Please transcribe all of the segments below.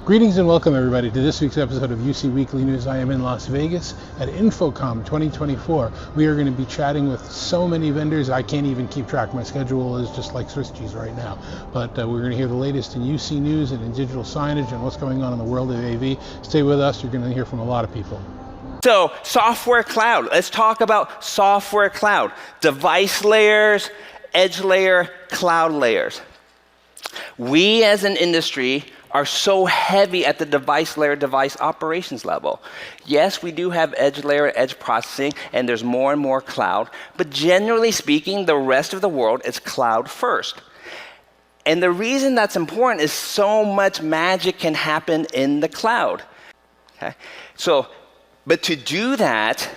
Greetings and welcome everybody to this week's episode of UC Weekly News. I am in Las Vegas at InfoComm 2024. We are going to be chatting with so many vendors I can't even keep track. My schedule is just like Swiss cheese right now. But we're going to hear the latest in UC news and in digital signage and what's going on in the world of AV. Stay with us, you're going to hear from a lot of people. So, software cloud. Let's talk about software cloud. Device layers, edge layer, cloud layers. We as an industry are so heavy at the device layer, device operations level. Yes, we do have edge layer, edge processing, and there's more and more cloud, but generally speaking, the rest of the world is cloud first. And the reason that's important is so much magic can happen in the cloud. Okay? But to do that,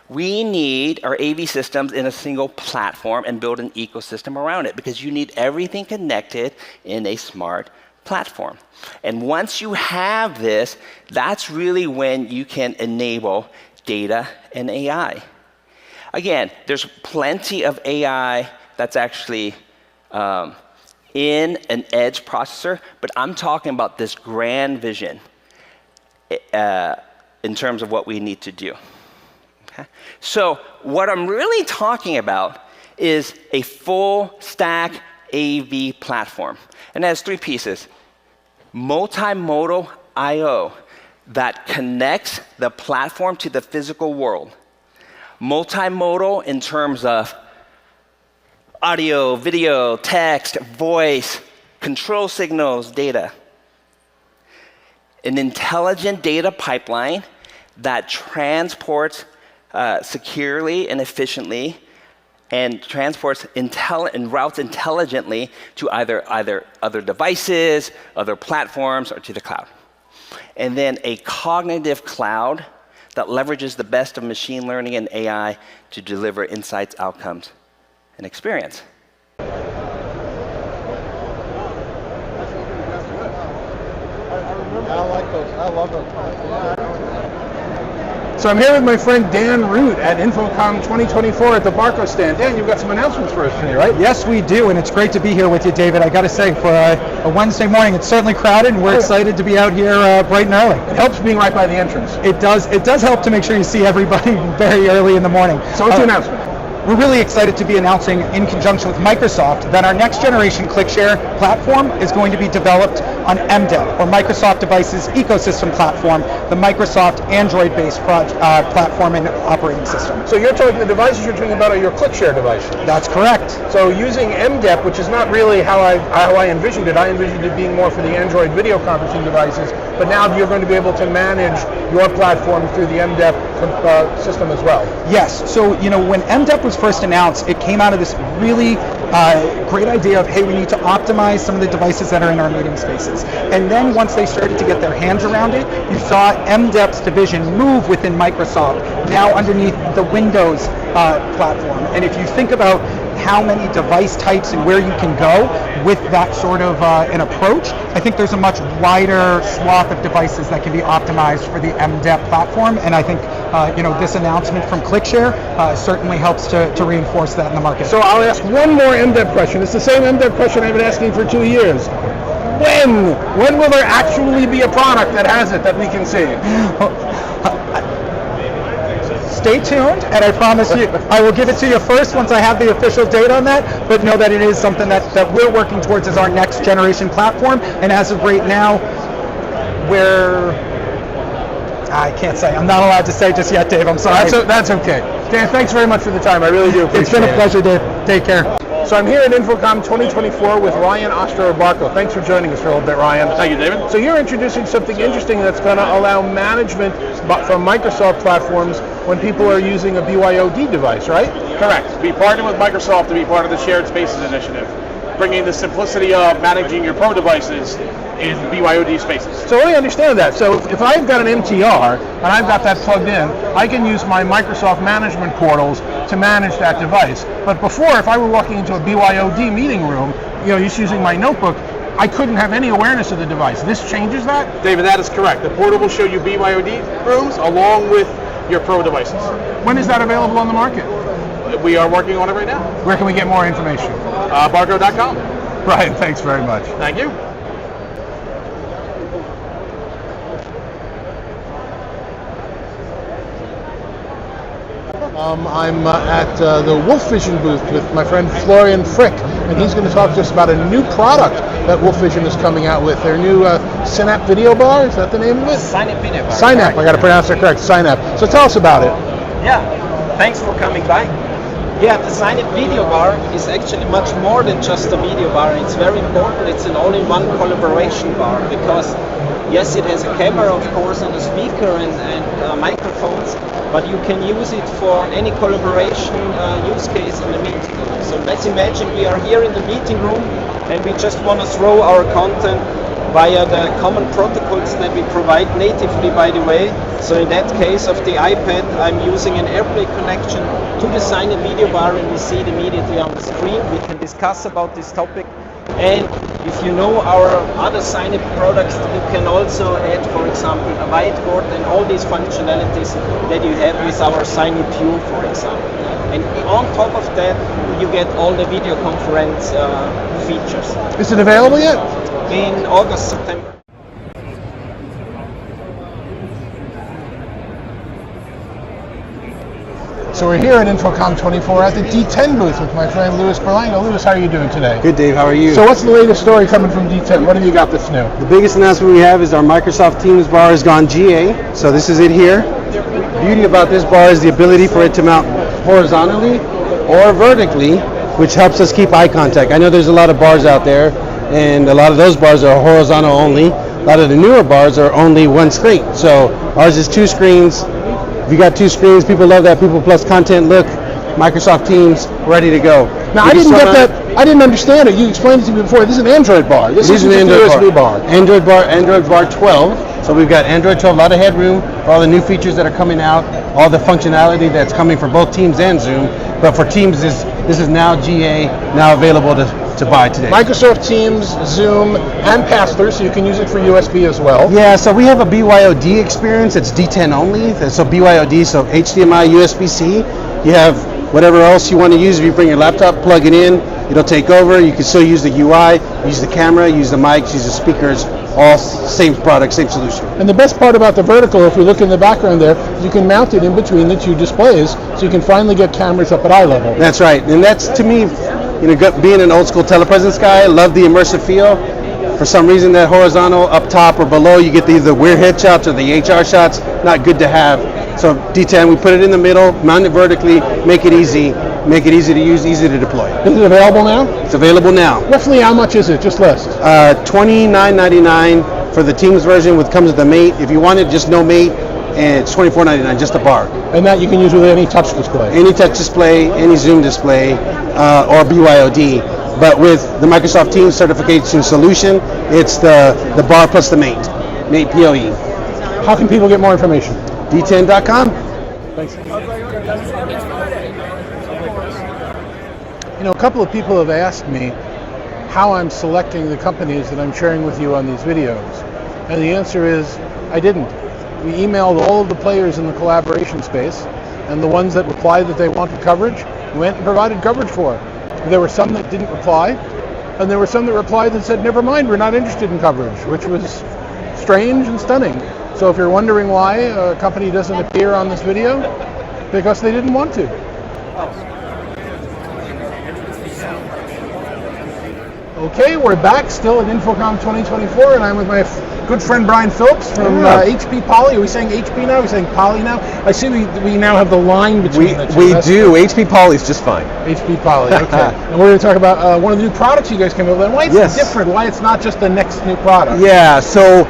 we need our AV systems in a single platform and build an ecosystem around it, because you need everything connected in a smart platform. And once you have this, that's really when you can enable data and AI. Again, there's plenty of AI that's actually in an edge processor, but I'm talking about this grand vision in terms of what we need to do. Okay? So what I'm really talking about is a full stack AV platform. And it has three pieces. Multimodal I/O that connects the platform to the physical world. Multimodal in terms of audio, video, text, voice, control signals, data. An intelligent data pipeline that transports securely and efficiently and transports and routes intelligently to either other devices, other platforms, or to the cloud. And then a cognitive cloud that leverages the best of machine learning and AI to deliver insights, outcomes, and experience. I like those. I love those. So I'm here with my friend Dan Root at InfoComm 2024 at the Barco stand. Dan, you've got some announcements for us today, right? Yes, we do, and it's great to be here with you, David. I got to say, for a Wednesday morning, it's certainly crowded, and we're excited to be out here bright and early. It helps being right by the entrance. It does help to make sure you see everybody very early in the morning. So what's the announcement? We're really excited to be announcing in conjunction with Microsoft that our next generation ClickShare platform is going to be developed on MDEP, or Microsoft Devices Ecosystem Platform, the Microsoft Android-based platform and operating system. So you're talking, the devices you're talking about are your ClickShare devices? That's correct. So using MDEP, which is not really how I envisioned it. I envisioned it being more for the Android video conferencing devices, but now you're going to be able to manage your platform through the MDEP system as well. Yes, so when MDEP was first announced, it came out of this really great idea of, hey, we need to optimize some of the devices that are in our meeting spaces. And then once they started to get their hands around it, you saw MDEP's division move within Microsoft, now underneath the Windows platform. And if you think about how many device types and where you can go with that sort of an approach, I think there's a much wider swath of devices that can be optimized for the MDEP platform, and I think this announcement from ClickShare certainly helps to reinforce that in the market. So I'll ask one more MDEP question. It's the same MDEP question I've been asking for 2 years. When will there actually be a product that has it that we can see? Stay tuned, and I promise you, I will give it to you first once I have the official date on that, but know that it is something that we're working towards as our next generation platform, and as of right now, I can't say. I'm not allowed to say just yet, Dave. I'm sorry. That's okay. Dan, thanks very much for the time. I really do appreciate it. It's been a pleasure, Dave. Take care. So I'm here at InfoComm 2024 with Ryan Ostro of Barco. Thanks for joining us for a little bit, Ryan. Thank you, David. So you're introducing something interesting that's going to allow management from Microsoft platforms when people are using a BYOD device, right? Correct. We partnered with Microsoft to be part of the Shared Spaces initiative, bringing the simplicity of managing your pro devices in BYOD spaces. So let me understand that. So if I've got an MTR and I've got that plugged in, I can use my Microsoft management portals to manage that device. But before, if I were walking into a BYOD meeting room, just using my notebook, I couldn't have any awareness of the device. This changes that? David, that is correct. The portal will show you BYOD rooms along with your pro devices. When is that available on the market? We are working on it right now. Where can we get more information? Barco.com. Brian, thanks very much. Thank you. I'm at the Wolfvision booth with my friend Florian Frick, and he's going to talk to us about a new product that Wolfvision is coming out with. Their new Synap video bar, is that the name of it? Synap video bar. Synap, I got to pronounce it correct, Synap. So tell us about it. Yeah, thanks for coming by. Yeah, the Synap video bar is actually much more than just a video bar. It's very important. It's an all-in-one collaboration bar because, yes, it has a camera, of course, and a speaker and microphones, but you can use it for any collaboration use case in the meeting room. So let's imagine we are here in the meeting room and we just want to throw our content via the common protocols that we provide natively, by the way. So in that case of the iPad, I'm using an AirPlay connection to the Synap video bar, and we see it immediately on the screen. We can discuss about this topic. And if you know our other Synap products, you can also add, for example, a whiteboard and all these functionalities that you have with our Synap View, for example. And on top of that, you get all the video conference features. Is it available yet? In August, September. So we're here at InfoComm 24 at the DTEN booth with my friend Louis Berlango. Louis, how are you doing today? Good, Dave. How are you? So what's the latest story coming from DTEN? What have you got that's new? The biggest announcement we have is our Microsoft Teams bar has gone GA. So this is it here. The beauty about this bar is the ability for it to mount horizontally or vertically, which helps us keep eye contact. I know there's a lot of bars out there, and a lot of those bars are horizontal only. A lot of the newer bars are only one screen. So ours is two screens. If you got two screens, people love that. People Plus content look. Microsoft Teams, ready to go. Now, I didn't get that. I didn't understand it. You explained it to me before. This is an Android bar. This is an Android USB bar. Android bar 12. So we've got Android 12, a lot of headroom for all the new features that are coming out, all the functionality that's coming for both Teams and Zoom. But for Teams, this is now GA, now available to buy today. Microsoft Teams, Zoom, and pass-through, so you can use it for USB as well. Yeah, so we have a BYOD experience. It's D10 only. So BYOD, so HDMI, USB-C. You have whatever else you want to use. If you bring your laptop, plug it in, it'll take over. You can still use the UI, use the camera, use the mics, use the speakers, all same product, same solution. And the best part about the vertical, if we look in the background there, you can mount it in between the two displays, so you can finally get cameras up at eye level. That's right, and that's, to me, being an old school telepresence guy, I love the immersive feel. For some reason, that horizontal up top or below, you get the weird headshots or the HR shots, not good to have. So D10, we put it in the middle, mount it vertically, make it easy to use, easy to deploy. Is it available now? It's available now. Roughly how much is it? Just list. $29.99 for the Teams version, which comes with the mate. If you want it, just no mate, and it's $24.99, just a bar. And that you can use with any touch display? Any touch display, any Zoom display, or BYOD. But with the Microsoft Teams certification solution, it's the bar plus the mate PoE. How can people get more information? D10.com. Thanks. A couple of people have asked me how I'm selecting the companies that I'm sharing with you on these videos. And the answer is, I didn't. We emailed all of the players in the collaboration space, and the ones that replied that they wanted coverage, we went and provided coverage for. There were some that didn't reply, and there were some that replied that said, never mind, we're not interested in coverage, which was strange and stunning. So if you're wondering why a company doesn't appear on this video, because they didn't want to. Okay, we're back still at InfoComm 2024, and I'm with my good friend Brian Phillips from HP Poly. Are we saying HP now? Are we saying Poly now? I see we now have the line between the two. We do. HP Poly is just fine. HP Poly, okay. And we're going to talk about one of the new products you guys came up with, and why it's different, why it's not just the next new product. Yeah, so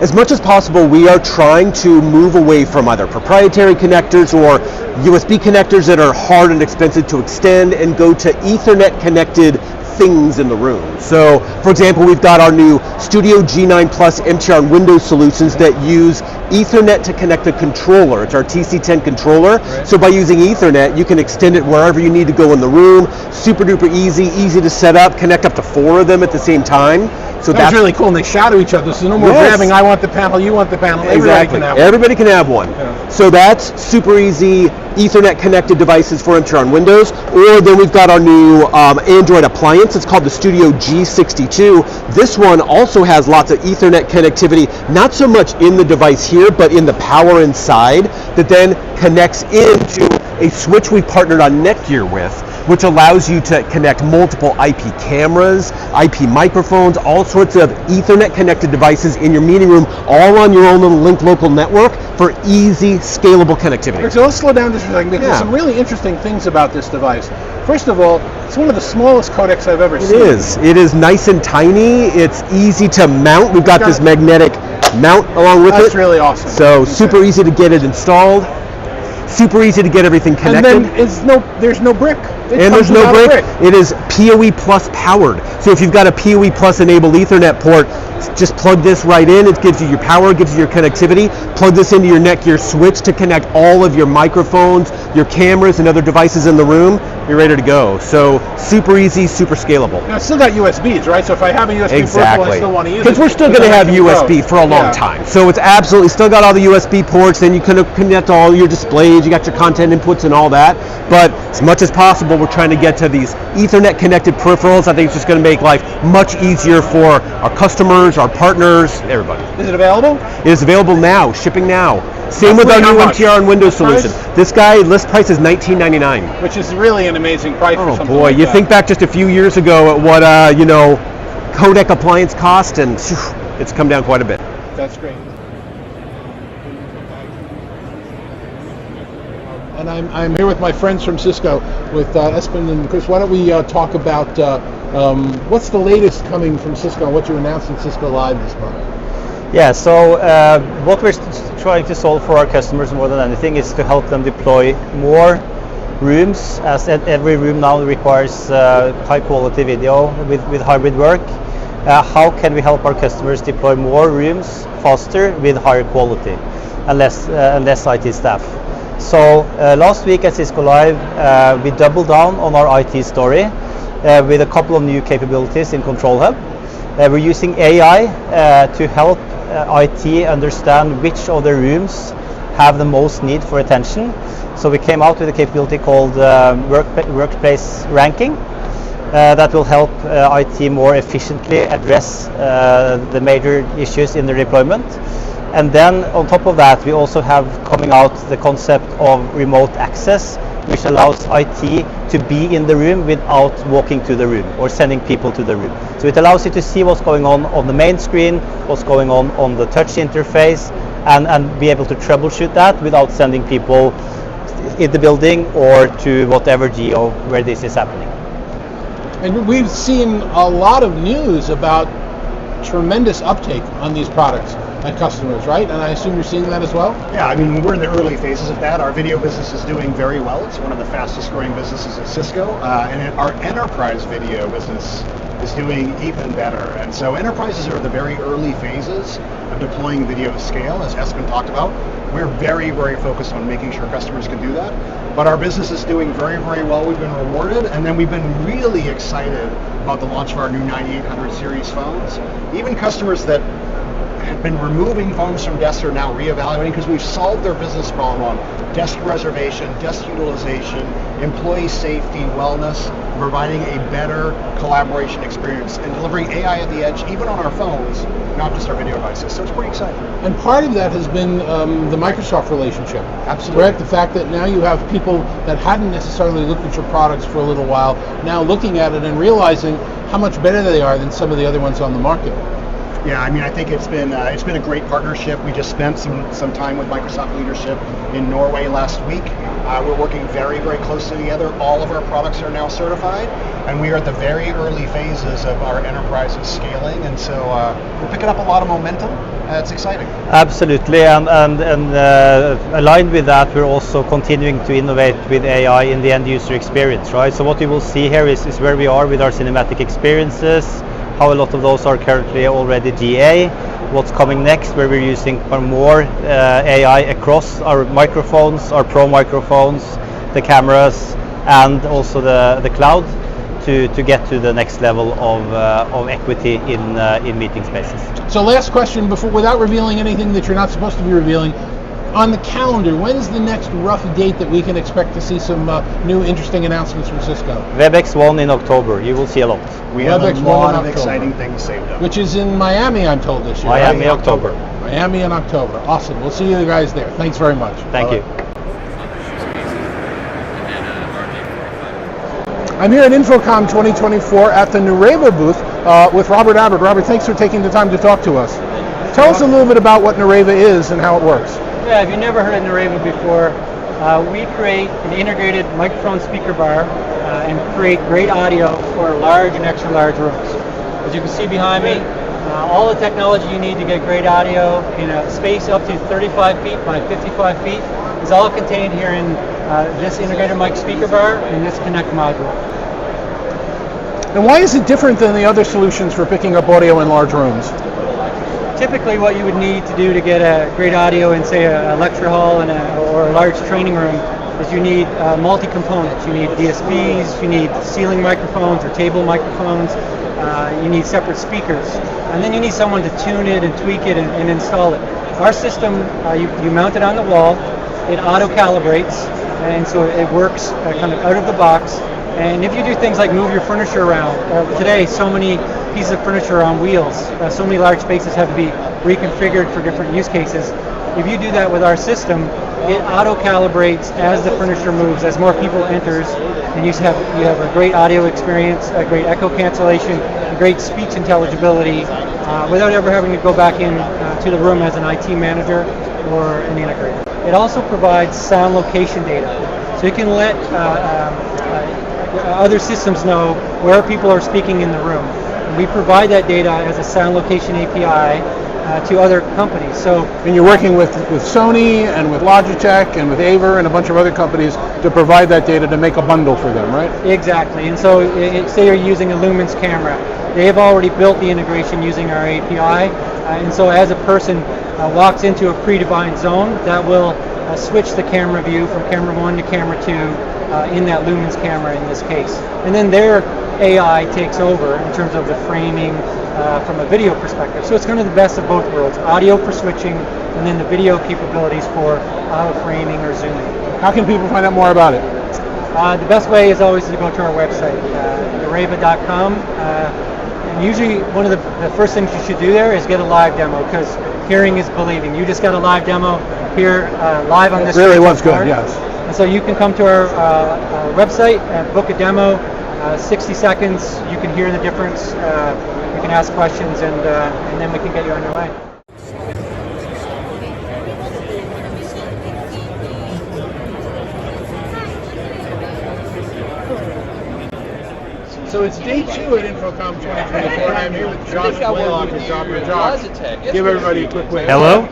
as much as possible, we are trying to move away from either proprietary connectors or USB connectors that are hard and expensive to extend and go to Ethernet connected things in the room. So, for example, we've got our new Studio G9 Plus MTR and Windows solutions that use Ethernet to connect a controller. It's our TC10 controller. Right. So by using Ethernet, you can extend it wherever you need to go in the room. Super duper easy to set up, connect up to 4 of them at the same time. So that's really cool, and they shadow each other, so no more grabbing, I want the panel, you want the panel, exactly. Everybody can have one. Yeah. So that's super easy, Ethernet connected devices for MTR on Windows, or then we've got our new Android appliance. It's called the Studio G62. This one also has lots of Ethernet connectivity, not so much in the device here, but in the power inside, that then connects into a switch we partnered on Netgear with, which allows you to connect multiple IP cameras, IP microphones, all sorts of Ethernet connected devices in your meeting room, all on your own little Link Local network for easy, scalable connectivity. So let's slow down just a second, because there's some really interesting things about this device. First of all, it's one of the smallest codecs I've ever seen. It is nice and tiny. It's easy to mount. We've got this magnetic mount along with it. That's really awesome. So super easy to get it installed. Super easy to get everything connected. And then there's no brick. There's no brick. It is PoE Plus powered. So if you've got a PoE Plus enabled Ethernet port, just plug this right in. It gives you your power, gives you your connectivity. Plug this into your Netgear switch to connect all of your microphones, your cameras, and other devices in the room. You're ready to go. So super easy, super scalable. Now it's still got USBs, right? So if I have a USB port, I still want to use it. Because we're still going to have USB for a long time. So it's absolutely still got all the USB ports. Then you can connect all your displays. You got your content inputs and all that. But as much as possible, we're trying to get to these Ethernet connected peripherals. I think it's just going to make life much easier for our customers, our partners, everybody. Is it available? It is available now, shipping now. Same with our new MTR and Windows solution. This guy, list price is $19.99. Which is really an amazing price for something boy, like you that. think back just a few years ago at what codec appliance cost, and it's come down quite a bit. That's great. And I'm here with my friends from Cisco, with Espen and Chris. Why don't we talk about what's the latest coming from Cisco and what you announced in Cisco Live this month? Yeah, so what we're trying to solve for our customers more than anything is to help them deploy more rooms, as every room now requires high quality video with hybrid work. How can we help our customers deploy more rooms faster with higher quality and less IT staff? So last week at Cisco Live, we doubled down on our IT story with a couple of new capabilities in Control Hub. We're using AI to help IT understand which of the rooms have the most need for attention. So we came out with a capability called workplace ranking that will help IT more efficiently address the major issues in the deployment. And then on top of that, we also have coming out the concept of remote access, which allows IT to be in the room without walking to the room or sending people to the room. So it allows you to see what's going on the main screen, what's going on the touch interface, and be able to troubleshoot that without sending people in the building or to whatever geo where this is happening. And we've seen a lot of news about tremendous uptake on these products at customers, right? And I assume you're seeing that as well? Yeah, I mean, we're in the early phases of that. Our video business is doing very well. It's one of the fastest growing businesses at Cisco. And our enterprise video business is doing even better. And so enterprises are the very early phases of deploying video at scale, as Espen talked about. We're very, very focused on making sure customers can do that. But our business is doing very, very well. We've been rewarded. And then we've been really excited about the launch of our new 9800 series phones. Even customers that have been removing phones from desks are now reevaluating because we've solved their business problem on desk reservation, desk utilization, employee safety, wellness, providing a better collaboration experience and delivering AI at the edge, even on our phones, not just our video devices. So it's pretty exciting. And part of that has been the Microsoft relationship. Absolutely. Correct? The fact that now you have people that hadn't necessarily looked at your products for a little while, now looking at it and realizing how much better they are than some of the other ones on the market. Yeah, I mean, I think it's been a great partnership. We just spent some time with Microsoft leadership in Norway last week. We're working very, very closely together. All of our products are now certified, and we are at the very early phases of our enterprises scaling, and so we're picking up a lot of momentum. It's exciting. Absolutely, and aligned with that, we're also continuing to innovate with AI in the end user experience, right? So what you will see here is where we are with our cinematic experiences, how a lot of those are currently already GA, what's coming next, where we're using more AI across our microphones, our pro microphones, the cameras, and also the cloud to get to the next level of equity in meeting spaces. So last question, without revealing anything that you're not supposed to be revealing, on the calendar, when's the next rough date that we can expect to see some new interesting announcements from Cisco? WebEx1 in October. You will see a lot. We have a lot of exciting things saved up. Which is in Miami, I'm told, this year. Miami, right? October. Miami in October. Awesome. We'll see you guys there. Thanks very much. Thank you. I'm here at InfoComm 2024 at the Nureva booth with Robert Abbott. Robert, thanks for taking the time to talk to us. Tell us a little bit about what Nureva is and how it works. Yeah, if you've never heard of Nureva before, we create an integrated microphone speaker bar and create great audio for large and extra large rooms. As you can see behind me, all the technology you need to get great audio in a space up to 35 feet by 55 feet is all contained here in this integrated mic speaker bar and this Connect module. And why is it different than the other solutions for picking up audio in large rooms? Typically what you would need to do to get a great audio in, say, a lecture hall or a large training room is you need multi-components. You need DSPs, you need ceiling microphones or table microphones, you need separate speakers, and then you need someone to tune it and tweak it and install it. Our system, you mount it on the wall, it auto-calibrates, and so it works kind of out of the box. And if you do things like move your furniture around, today so many pieces of furniture are on wheels, so many large spaces have to be reconfigured for different use cases. If you do that with our system, it auto-calibrates as the furniture moves, as more people enters, and you have a great audio experience, a great echo cancellation, a great speech intelligibility, without ever having to go back in to the room as an IT manager or an integrator. It also provides sound location data, so you can let other systems know where people are speaking in the room. And we provide that data as a sound location API to other companies. And you're working with Sony and with Logitech and with Aver and a bunch of other companies to provide that data to make a bundle for them, right? Exactly. And so say you're using a Lumens camera. They have already built the integration using our API. And so as a person walks into a predefined zone, that will switch the camera view from camera 1 to camera 2 in that Lumens camera in this case. And then their AI takes over in terms of the framing from a video perspective. So it's kind of the best of both worlds, audio for switching and then the video capabilities for auto framing or zooming. How can people find out more about it? The best way is always to go to our website, nureva.com. And usually one of the first things you should do there is get a live demo, because hearing is believing. You just got a live demo here live on this. It really was good, yes. And so you can come to our website and book a demo, 60 seconds, you can hear the difference, you can ask questions, and then we can get you on your way. So it's day 2 at InfoComm 2024, and I'm here with Josh Blaylock and Jabra. Josh, give everybody a quick wave. Hello.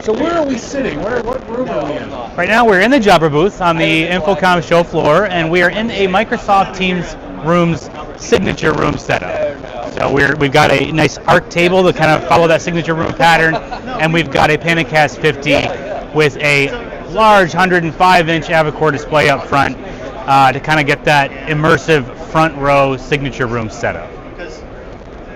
So where are we sitting? What room are we in? Right now we're in the Jabra booth on the InfoComm show floor, and we are in a Microsoft Teams Rooms signature room setup. So we've got a nice arc table to kind of follow that signature room pattern, and we've got a Panicast 50 with a large 105-inch Avocor display up front to kind of get that immersive front row signature room setup.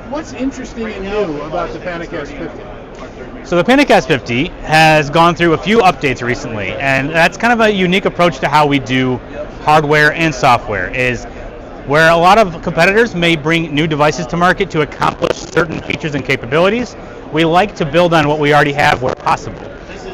What's interesting and new about the Panicast 50? So the Panicast 50 has gone through a few updates recently, and that's kind of a unique approach to how we do hardware and software, is where a lot of competitors may bring new devices to market to accomplish certain features and capabilities. We like to build on what we already have where possible.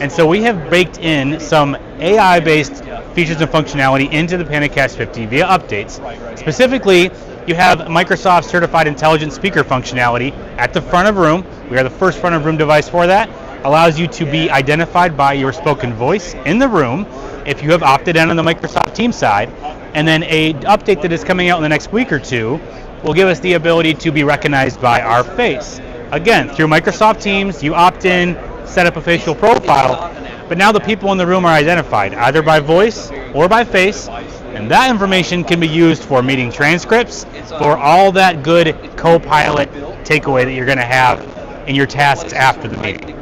And so we have baked in some AI-based features and functionality into the Panicast 50 via updates. Specifically, you have Microsoft Certified Intelligent Speaker functionality at the front of room. We are the first front of room device for that. Allows you to be identified by your spoken voice in the room if you have opted in on the Microsoft Teams side. And then a update that is coming out in the next week or two will give us the ability to be recognized by our face. Again, through Microsoft Teams, you opt in, set up a facial profile, but now the people in the room are identified either by voice or by face, and that information can be used for meeting transcripts, for all that good co-pilot takeaway that you're going to have in your tasks after the meeting. You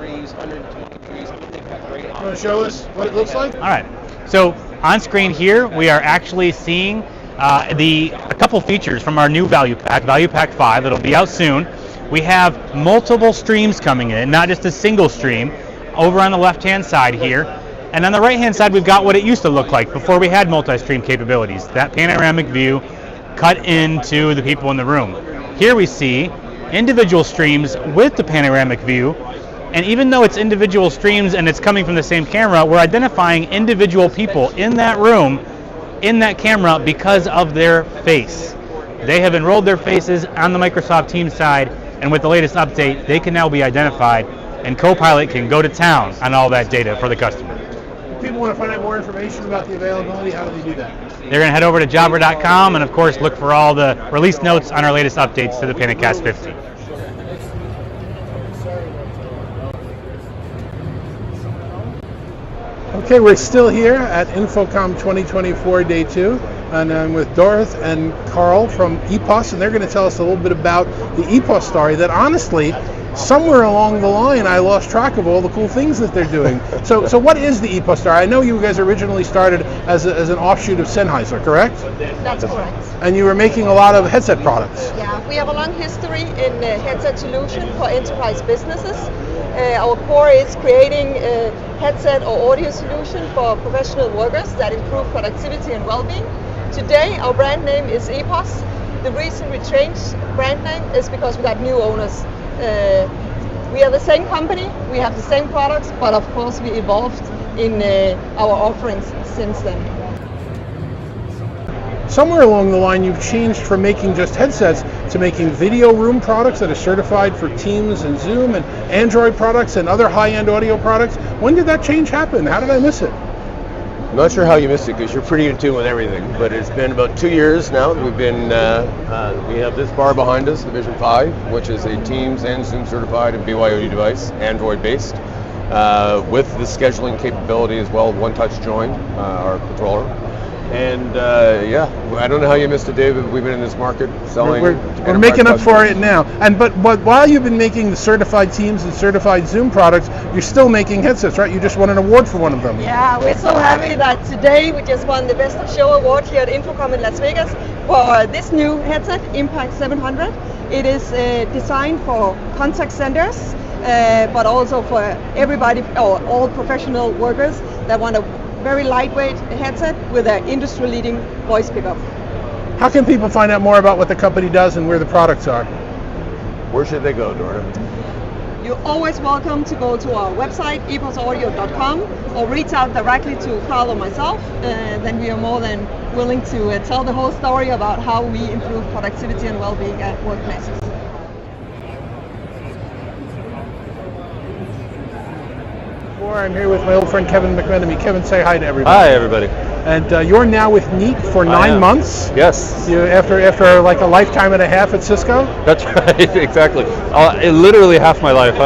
want to show us what it looks like? All right. So on screen here, we are actually seeing a couple features from our new Value Pack 5, that'll be out soon. We have multiple streams coming in, not just a single stream, over on the left-hand side here. And on the right-hand side, we've got what it used to look like before we had multi-stream capabilities, that panoramic view cut into the people in the room. Here we see individual streams with the panoramic view, and even though it's individual streams and it's coming from the same camera, we're identifying individual people in that room in that camera because of their face. They have enrolled their faces on the Microsoft Teams side, and with the latest update, they can now be identified, and Copilot can go to town on all that data for the customer. If people want to find out more information about the availability, how do they do that? They're going to head over to Jabra.com and, of course, look for all the release notes on our latest updates to the PanaCast 50. Okay, we're still here at InfoComm 2024 Day 2, and I'm with Dorith and Carl from EPOS, and they're going to tell us a little bit about the EPOS story that, honestly, somewhere along the line I lost track of all the cool things that they're doing. So what is the EPOS story? I know you guys originally started as an offshoot of Sennheiser, correct? That's correct. And you were making a lot of headset products. Yeah, we have a long history in headset solution for enterprise businesses. Our core is creating a headset or audio solution for professional workers that improve productivity and well-being. Today, our brand name is EPOS. The reason we changed brand name is because we got new owners. We are the same company, we have the same products, but of course we evolved in our offerings since then. Somewhere along the line you've changed from making just headsets to making video room products that are certified for Teams and Zoom, and Android products and other high-end audio products. When did that change happen? How did I miss it? I'm not sure how you missed it because you're pretty in tune with everything, but it's been about 2 years now that we've been, we have this bar behind us, the Vision 5, which is a Teams and Zoom certified and BYOD device, Android based, with the scheduling capability as well, one-touch join, our controller. And yeah, I don't know how you missed it, David. We've been in this market selling. We're making up for it now. But while you've been making the certified Teams and certified Zoom products, you're still making headsets, right? You just won an award for one of them. Yeah, we're so happy that today we just won the Best of Show award here at InfoComm in Las Vegas for this new headset, Impact 700. It is designed for contact centers, but also for everybody, or all professional workers that want a very lightweight headset with an industry-leading voice pickup. How can people find out more about what the company does and where the products are? Where should they go, Dora? You're always welcome to go to our website, eposaudio.com, or reach out directly to Carl or myself. Then we are more than willing to tell the whole story about how we improve productivity and well-being at workplaces. I'm here with my old friend Kevin McMenemy. Kevin, say hi to everybody. Hi, everybody. And you're now with Neat for 9 months. Yes. After like a lifetime and a half at Cisco. That's right, exactly. Literally half my life.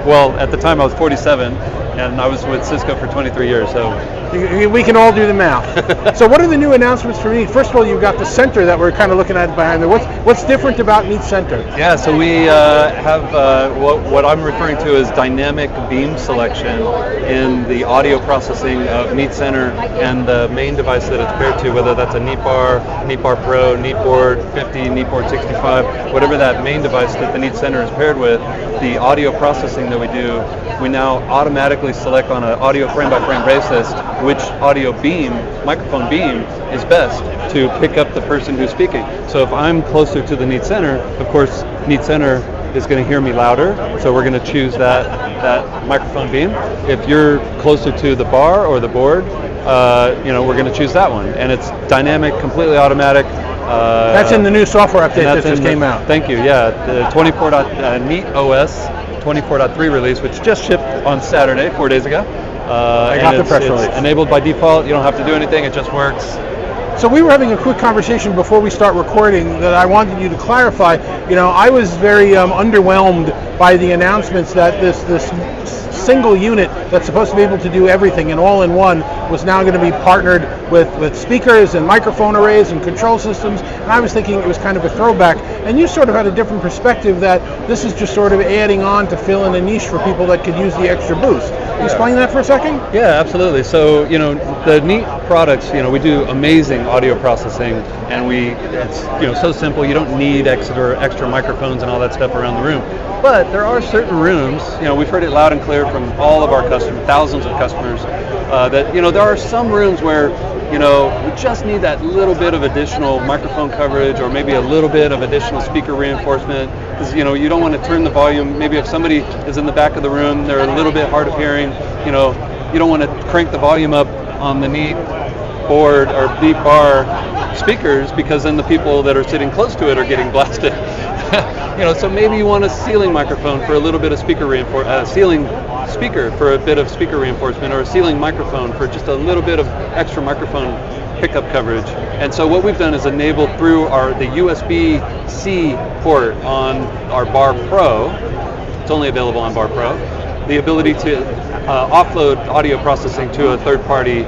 Well, at the time I was 47, and I was with Cisco for 23 years. So we can all do the math. So what are the new announcements for Neat? First of all, you've got the center that we're kind of looking at behind there. What's different about Neat Center? Yeah, so we have what I'm referring to as dynamic beam selection in the audio processing of Neat Center and the main device that it's paired to, whether that's a Neat Bar Pro, Neat Board 50, Neat Board 65, whatever that main device that the Neat Center is paired with, the audio processing that we do, we now automatically select on an audio frame-by-frame basis which audio beam, microphone beam, is best to pick up the person who's speaking. So if I'm closer to the Neat Center, of course, Neat Center is going to hear me louder, so we're going to choose that microphone beam. If you're closer to the bar or the board, we're going to choose that one. And it's dynamic, completely automatic. That's in the new software update that just came out. Thank you, yeah. The Neat OS 24.3 release, which just shipped on Saturday, 4 days ago. I got the press release. It's enabled by default. You don't have to do anything. It just works. So we were having a quick conversation before we start recording that I wanted you to clarify. I was very underwhelmed by the announcements that this single unit that's supposed to be able to do everything and all in one was now going to be partnered with speakers and microphone arrays and control systems. And I was thinking it was kind of a throwback. And you sort of had a different perspective that this is just sort of adding on to fill in a niche for people that could use the extra boost. Can you explain that for a second? Yeah, absolutely. So, the Neat products, we do amazing audio processing, and it's so simple. You don't need extra microphones and all that stuff around the room. But there are certain rooms, we've heard it loud and clear from all of our customers, thousands of customers, that there are some rooms where we just need that little bit of additional microphone coverage, or maybe a little bit of additional speaker reinforcement, because you don't want to turn the volume. Maybe if somebody is in the back of the room, they're a little bit hard of hearing. You don't want to crank the volume up on the Neat board or beep bar speakers, because then the people that are sitting close to it are getting blasted. So maybe you want a ceiling microphone for a little bit of speaker ceiling speaker for a bit of speaker reinforcement, or a ceiling microphone for just a little bit of extra microphone pickup coverage. And so what we've done is enabled through the USB-C port on our Bar Pro, it's only available on Bar Pro, the ability to offload audio processing to a third-party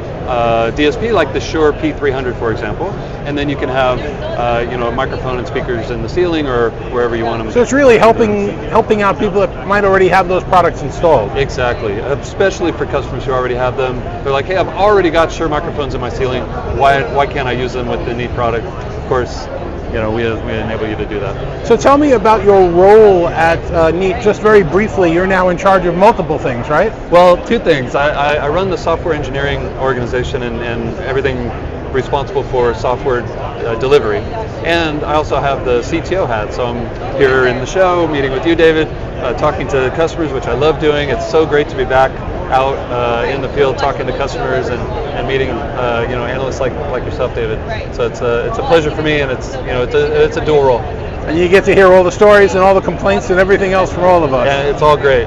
DSP like the Shure P300, for example, and then you can have a microphone and speakers in the ceiling or wherever you want them. So it's really helping out people that might already have those products installed. Exactly, especially for customers who already have them. They're like, hey, I've already got Shure microphones in my ceiling. Why can't I use them with the Neat product? Of course, we enable you to do that. So tell me about your role at Neat, just very briefly. You're now in charge of multiple things, right? Well, two things. I run the software engineering organization and everything responsible for software delivery. And I also have the CTO hat, so I'm here in the show, meeting with you, David, talking to customers, which I love doing. It's so great to be back out in the field talking to customers and meeting analysts like yourself, David. So it's a pleasure for me, and it's a dual role. And you get to hear all the stories and all the complaints and everything else from all of us. Yeah, it's all great.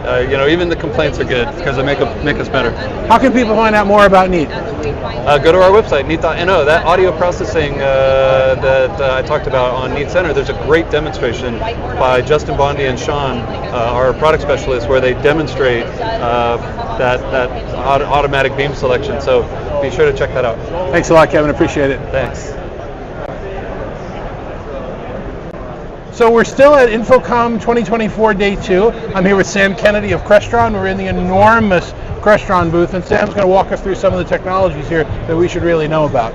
Even the complaints are good because they make us better. How can people find out more about Neat? Go to our website, neat.no. That audio processing that I talked about on Neat Center, there's a great demonstration by Justin Bondi and Sean, our product specialists, where they demonstrate that automatic beam selection. So be sure to check that out. Thanks a lot, Kevin. Appreciate it. Thanks. So we're still at InfoComm 2024 Day 2. I'm here with Sam Kennedy of Crestron. We're in the enormous Crestron booth, and Sam's going to walk us through some of the technologies here that we should really know about.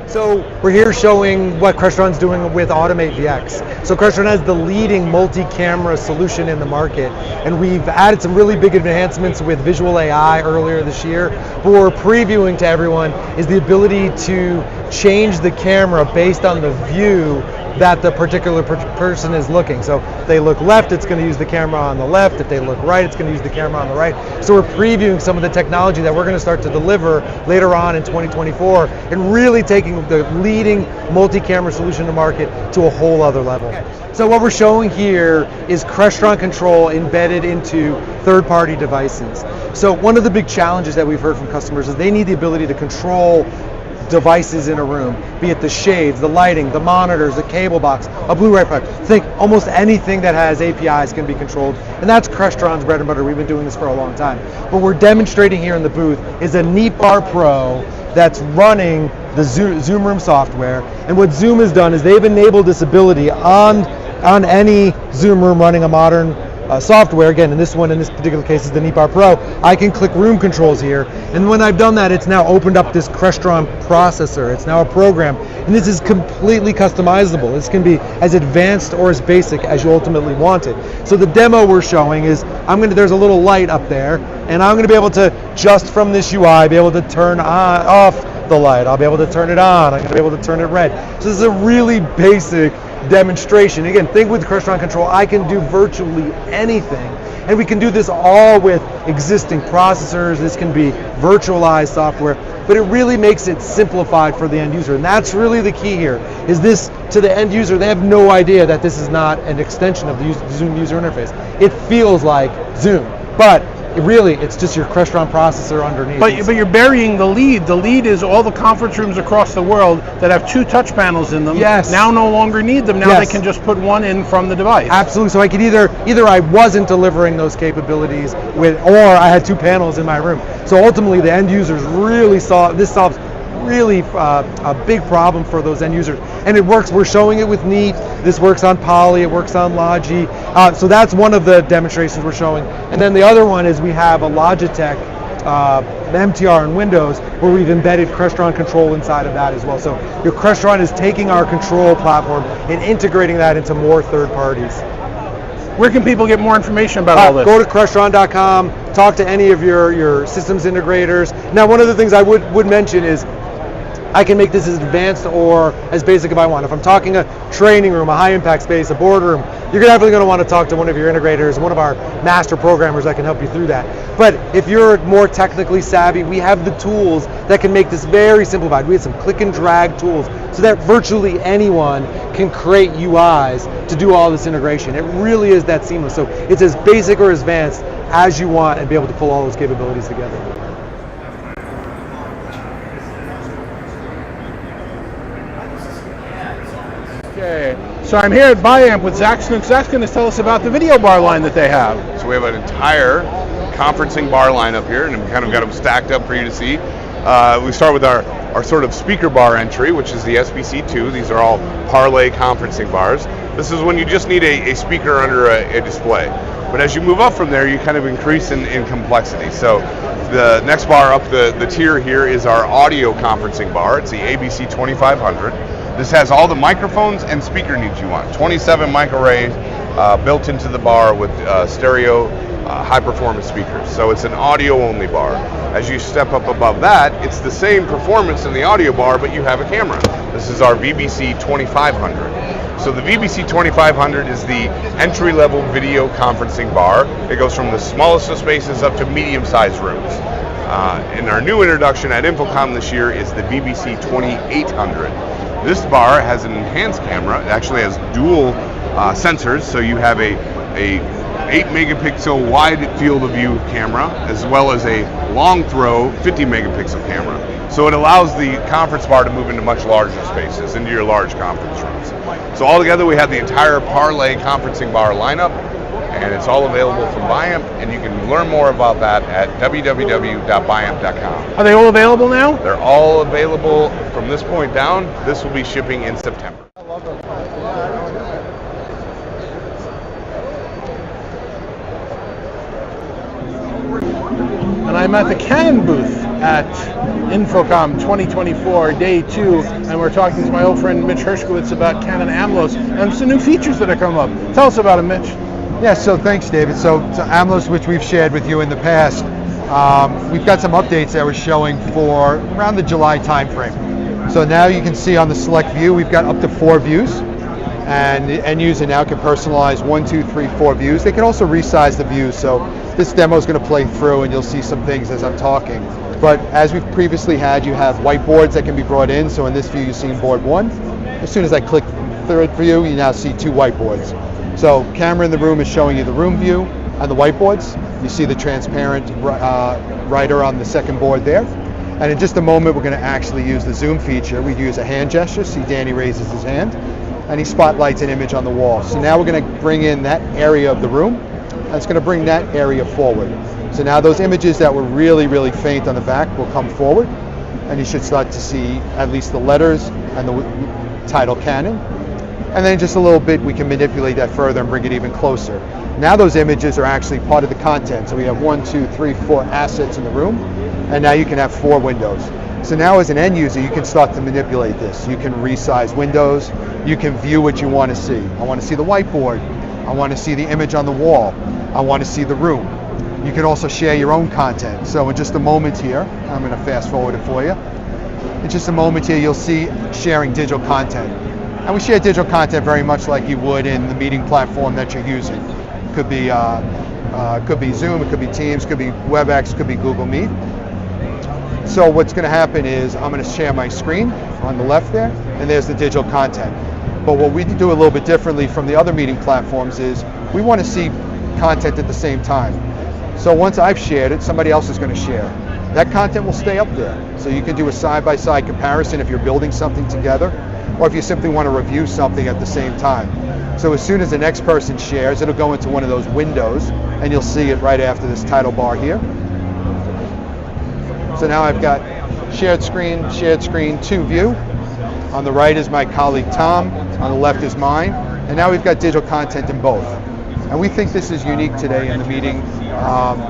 So we're here showing what Crestron's doing with Automate VX. So Crestron has the leading multi-camera solution in the market, and we've added some really big enhancements with visual AI earlier this year. What we're previewing to everyone is the ability to change the camera based on the view that the particular person is looking. So if they look left, it's going to use the camera on the left. If they look right, it's going to use the camera on the right. So we're previewing some of the technology that we're going to start to deliver later on in 2024 and really taking the leading multi-camera solution to market to a whole other level. So what we're showing here is Crestron control embedded into third-party devices. So one of the big challenges that we've heard from customers is they need the ability to control devices in a room, be it the shades, the lighting, the monitors, the cable box, a Blu-ray player. Think almost anything that has APIs can be controlled, and that's Crestron's bread and butter. We've been doing this for a long time. What we're demonstrating here in the booth is a Neat Bar Pro that's running the Zoom Room software, and what Zoom has done is they've enabled this ability on any Zoom Room running a modern software. Again, in this particular case is the Neat Bar Pro. I can click room controls here, and when I've done that, it's now opened up this Crestron processor. It's now a program, and this is completely customizable. This can be as advanced or as basic as you ultimately want it. So the demo we're showing is there's a little light up there, and I'm going to be able to, just from this UI, be able to turn off the light. I'll be able to turn it on. I'm going to be able to turn it red. So this is a really basic demonstration. Again, think with Crestron control, I can do virtually anything, and we can do this all with existing processors. This can be virtualized software, but it really makes it simplified for the end user, and that's really the key here. Is this to the end user? They have no idea that this is not an extension of the Zoom user interface. It feels like Zoom, but it's just your Crestron processor underneath. But you're burying the lead. The lead is all the conference rooms across the world that have 2 touch panels in them. Yes. Now no longer need them. Now Yes. they can just put one in from the device. Absolutely. So I could either I wasn't delivering those capabilities or I had 2 panels in my room. So ultimately, the end users really solves really a big problem for those end users, and it works. We're showing it with Neat. This works on Poly, it works on Logi, so that's one of the demonstrations we're showing. And then the other one is we have a Logitech MTR in Windows where we've embedded Crestron control inside of that as well. So your Crestron is taking our control platform and integrating that into more third parties. Where can people get more information about all this? Go to Crestron.com, talk to any of your systems integrators. Now, one of the things I would mention is I can make this as advanced or as basic if I want. If I'm talking a training room, a high impact space, a boardroom, you're definitely going to want to talk to one of your integrators, one of our master programmers that can help you through that. But if you're more technically savvy, we have the tools that can make this very simplified. We have some click and drag tools so that virtually anyone can create UIs to do all this integration. It really is that seamless. So it's as basic or as advanced as you want and be able to pull all those capabilities together. Okay, so I'm here at BiAmp with Zach Snook. Zach's going to tell us about the video bar line that they have. So we have an entire conferencing bar line up here, and we kind of got them stacked up for you to see. We start with our sort of speaker bar entry, which is the SBC2. These are all parlay conferencing bars. This is when you just need a speaker under a display. But as you move up from there, you kind of increase in complexity. So the next bar up the tier here is our audio conferencing bar. It's the ABC 2500. This has all the microphones and speaker needs you want. 27 mic arrays built into the bar with stereo high performance speakers. So it's an audio only bar. As you step up above that, it's the same performance in the audio bar, but you have a camera. This is our VBC 2500. So the VBC 2500 is the entry level video conferencing bar. It goes from the smallest of spaces up to medium sized rooms. And our new introduction at InfoComm this year is the VBC 2800. This bar has an enhanced camera. It actually has dual sensors, so you have a 8 megapixel wide field of view camera, as well as a long throw 50 megapixel camera. So it allows the conference bar to move into much larger spaces, into your large conference rooms. So altogether, we have the entire parlay conferencing bar lineup, and it's all available from BiAmp, and you can learn more about that at www.biamp.com. Are they all available now? They're all available from this point down. This will be shipping in September. And I'm at the Canon booth at InfoComm 2024, day 2, and we're talking to my old friend Mitch Hershkowitz about Canon AMLOS and some new features that are coming up. Tell us about it, Mitch. Yeah, so thanks, David. So AMLOS, which we've shared with you in the past, we've got some updates that we're showing for around the July timeframe. So now you can see on the select view, we've got up to 4 views, and the end user now can personalize 1, 2, 3, 4 views. They can also resize the views. So this demo is going to play through, and you'll see some things as I'm talking. But as we've previously had, you have whiteboards that can be brought in. So in this view, you've seen board 1. As soon as I click third view, you now see 2 whiteboards. So camera in the room is showing you the room view and the whiteboards. You see the transparent writer on the second board there. And in just a moment, we're going to actually use the zoom feature. We use a hand gesture. See Danny raises his hand, and he spotlights an image on the wall. So now we're going to bring in that area of the room, and it's going to bring that area forward. So now those images that were really, really faint on the back will come forward, and you should start to see at least the letters and the title Canon. And then in just a little bit, we can manipulate that further and bring it even closer. Now those images are actually part of the content. So we have 1, 2, 3, 4 assets in the room, and now you can have 4 windows. So now as an end user, you can start to manipulate this. You can resize windows. You can view what you want to see. I want to see the whiteboard. I want to see the image on the wall. I want to see the room. You can also share your own content. So in just a moment here, I'm going to fast forward it for you. In just a moment here, you'll see sharing digital content. And we share digital content very much like you would in the meeting platform that you're using. Could be Zoom, it could be Teams, could be WebEx, could be Google Meet. So what's going to happen is I'm going to share my screen on the left there, and there's the digital content. But what we do a little bit differently from the other meeting platforms is we want to see content at the same time. So once I've shared it, somebody else is going to share. That content will stay up there. So you can do a side-by-side comparison if you're building something together, or if you simply want to review something at the same time. So as soon as the next person shares, it'll go into one of those windows, and you'll see it right after this title bar here. So now I've got shared screen 2 view. On the right is my colleague Tom, on the left is mine, and now we've got digital content in both. And we think this is unique today in the meeting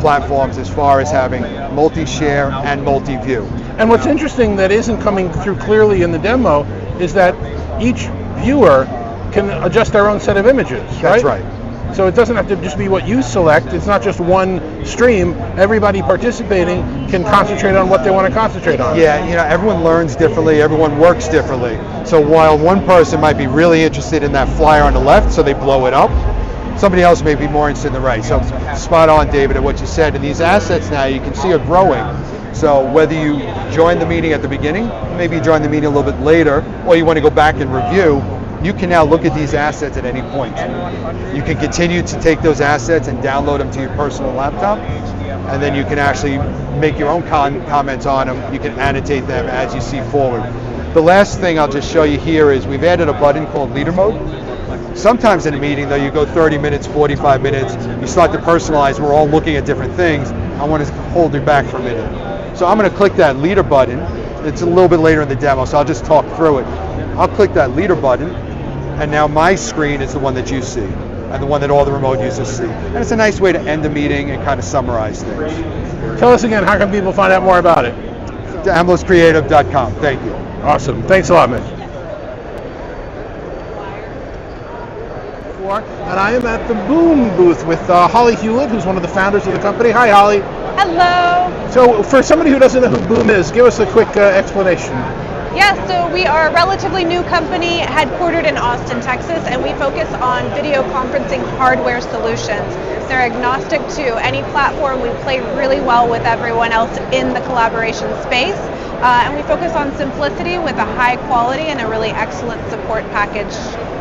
platforms as far as having multi-share and multi-view. And what's interesting that isn't coming through clearly in the demo is that each viewer can adjust their own set of images, right? That's right. So it doesn't have to just be what you select. It's not just one stream. Everybody participating can concentrate on what they want to concentrate on. Yeah, you know, everyone learns differently, everyone works differently. So while one person might be really interested in that flyer on the left, so they blow it up, somebody else may be more interested in the right. So spot on, David, at what you said. And these assets now you can see are growing. So whether you join the meeting at the beginning, maybe you join the meeting a little bit later, or you want to go back and review, you can now look at these assets at any point. You can continue to take those assets and download them to your personal laptop, and then you can actually make your own comments on them. You can annotate them as you see forward. The last thing I'll just show you here is we've added a button called leader mode. Sometimes in a meeting, though, you go 30 minutes, 45 minutes, you start to personalize, we're all looking at different things. I want to hold it back for a minute. So I'm going to click that leader button. It's a little bit later in the demo, so I'll just talk through it. I'll click that leader button, and now my screen is the one that you see, and the one that all the remote users see. And it's a nice way to end the meeting and kind of summarize things. Tell us again, how can people find out more about it? AmblosCreative.com. Thank you. Awesome. Thanks a lot, Mitch. And I am at the Boom booth with Holly Hewlett, who's one of the founders of the company. Hi, Holly. Hello. So for somebody who doesn't know who Boom is, give us a quick explanation. Yeah, so we are a relatively new company headquartered in Austin, Texas, and we focus on video conferencing hardware solutions. They're agnostic to any platform. We play really well with everyone else in the collaboration space. And we focus on simplicity with a high quality and a really excellent support package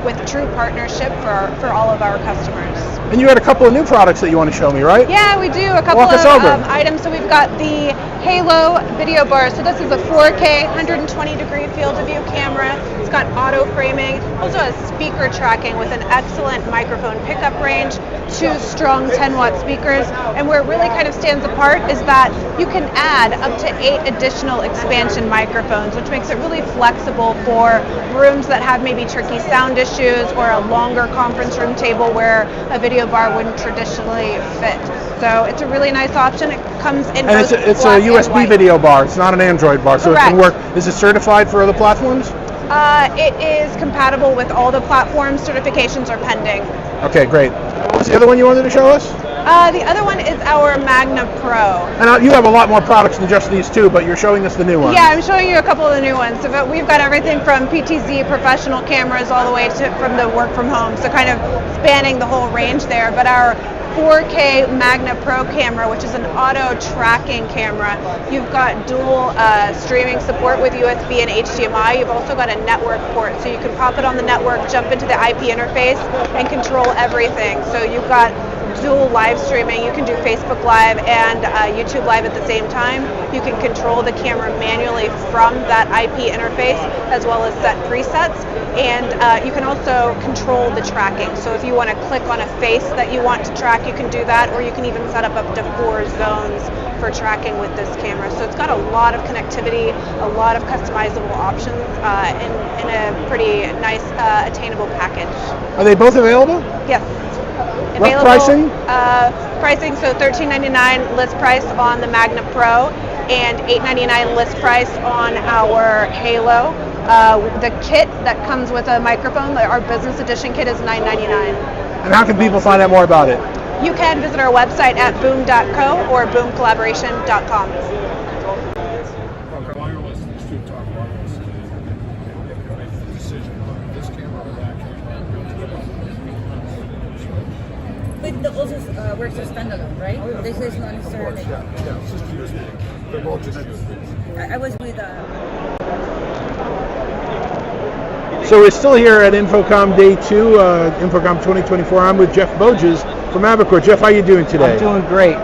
with true partnership for all of our customers. And you had a couple of new products that you want to show me, right? Yeah, we do. A couple of items. So we've got the Halo video bar. So this is a 4K 120-degree field of view camera. It's got auto framing. Also has speaker tracking with an excellent microphone pickup range, 2 strong 10-watt speakers. And where it really kind of stands apart is that you can add up to 8 additional expansion microphones, which makes it really flexible for rooms that have maybe tricky sound issues or a longer conference room table where a video bar wouldn't traditionally fit. So it's a really nice option. It comes in and it's a USB video bar. It's not an Android bar, so Correct. It can work. Is it certified for other platforms? It is compatible with all the platforms. Certifications are pending. Okay, great. What's the other one you wanted to show us? The other one is our Magna Pro. And you have a lot more products than just these two, but you're showing us the new one. Yeah, I'm showing you a couple of the new ones. So we've got everything from PTZ professional cameras all the way to from the work from home, so kind of spanning the whole range there. But our 4K Magna Pro camera, which is an auto tracking camera. You've got dual streaming support with USB and HDMI. You've also got a network port, so you can pop it on the network, jump into the IP interface, and control everything. So you've got dual live streaming. You can do Facebook Live and YouTube Live at the same time. You can control the camera manually from that IP interface, as well as set presets. And you can also control the tracking. So if you want to click on a face that you want to track, you can do that, or you can even set up to 4 zones for tracking with this camera. So it's got a lot of connectivity, a lot of customizable options in a pretty nice, attainable package. Are they both available? Yes. What pricing? Pricing, so $13.99 list price on the Magna Pro and $8.99 list price on our Halo. The kit that comes with a microphone, our business edition kit, is $9.99. And how can people find out more about it? You can visit our website at boom.co or boomcollaboration.com. But the also works as standalone, right? This is not necessarily. Yeah, it's just USB. They're all just USB. I was with. So we're still here at InfoComm Day 2, InfoComm 2024. I'm with Jeff Boges from Avocor. Jeff, how are you doing today? I'm doing great.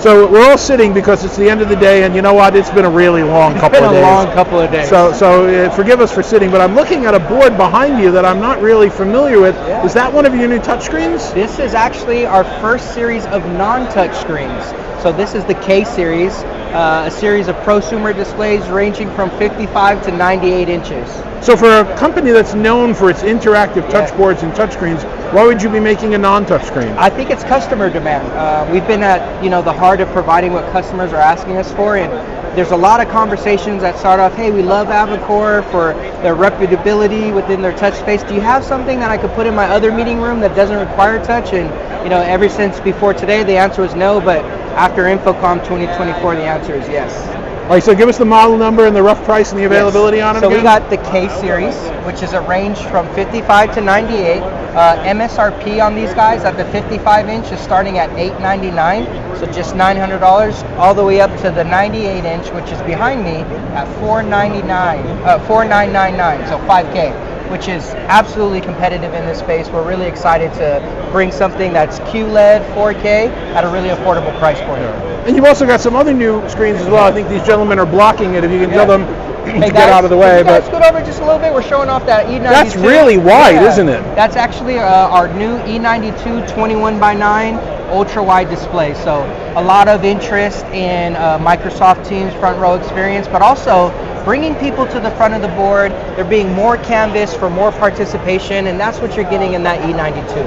So we're all sitting because it's the end of the day, and you know what? It's been a really long couple of days. It's been a long couple of days. So forgive us for sitting, but I'm looking at a board behind you that I'm not really familiar with. Yeah. Is that one of your new touchscreens? This is actually our first series of non-touch screens. So this is the K series, a series of prosumer displays ranging from 55 to 98 inches. So for a company that's known for its interactive touch boards and touchscreens, why would you be making a non-touch screen? I think it's customer demand. We've been at the heart of providing what customers are asking us for, and there's a lot of conversations that start off, hey, we love Avocor for their reputability within their touch space. Do you have something that I could put in my other meeting room that doesn't require touch? And ever since before today, the answer was no, but after InfoComm 2024, the answer is yes. All right, so give us the model number and the rough price and the availability on it. So again. we got the K series, which is a range from 55 to 98. MSRP on these guys at the 55 inch is starting at $899, so just $900, all the way up to the 98 inch, which is behind me, at $4999, so 5K, which is absolutely competitive in this space. We're really excited to bring something that's QLED 4K at a really affordable price point. And you've also got some other new screens as well. I think these gentlemen are blocking it. If you can tell them Hey to get out of the way. Can you guys scoot over just a little bit? We're showing off that E92. That's really wide, isn't it? That's actually our new E92 21:9 ultra wide display. So a lot of interest in Microsoft Teams front row experience, but also bringing people to the front of the board. They're being more canvas for more participation, and that's what you're getting in that E92.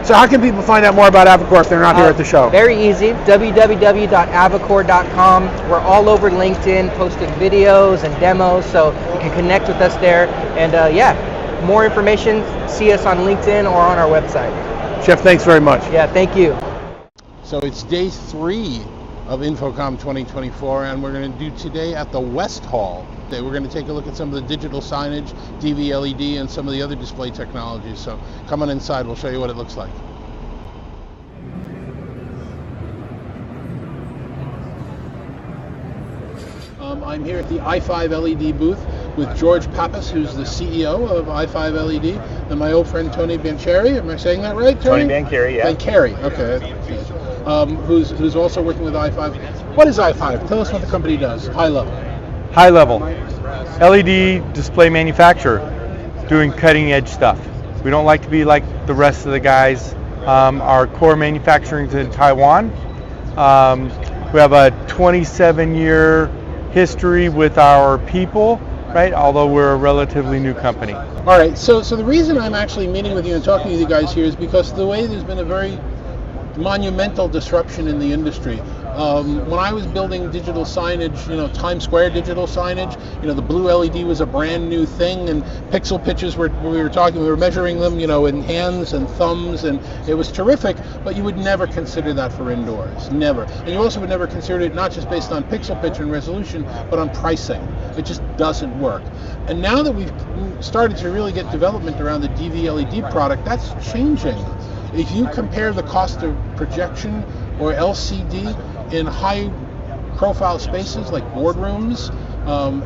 So how can people find out more about Avocor if they're not here at the show? Very easy, www.avocor.com. We're all over LinkedIn posting videos and demos, so you can connect with us there. And more information, see us on LinkedIn or on our website. Chef, thanks very much. Yeah, thank you. So it's day 3 of InfoComm 2024, and we're going to do today at the West Hall. We're going to take a look at some of the digital signage, DV LED, and some of the other display technologies. So come on inside, we'll show you what it looks like. I'm here at the i5 LED booth with George Pappas, who's the CEO of i5 LED, and my old friend Tony Bancheri. Am I saying that right, Tony? Tony Bancheri, yeah. Bancheri, okay. Who's also working with i5. What is i5? Tell us what the company does, high level. High level. LED display manufacturer, doing cutting edge stuff. We don't like to be like the rest of the guys. Our core manufacturing is in Taiwan. We have a 27-year history with our people, right? Although we're a relatively new company. All right, so the reason I'm actually meeting with you and talking to you guys here is because of the way there's been a very monumental disruption in the industry. When I was building digital signage, Times Square digital signage, the blue LED was a brand new thing, and pixel pitches we were measuring them, in hands and thumbs, and it was terrific, but you would never consider that for indoors, never. And you also would never consider it not just based on pixel pitch and resolution, but on pricing. It just doesn't work. And now that we've started to really get development around the DV LED product, that's changing. If you compare the cost of projection or LCD in high-profile spaces like boardrooms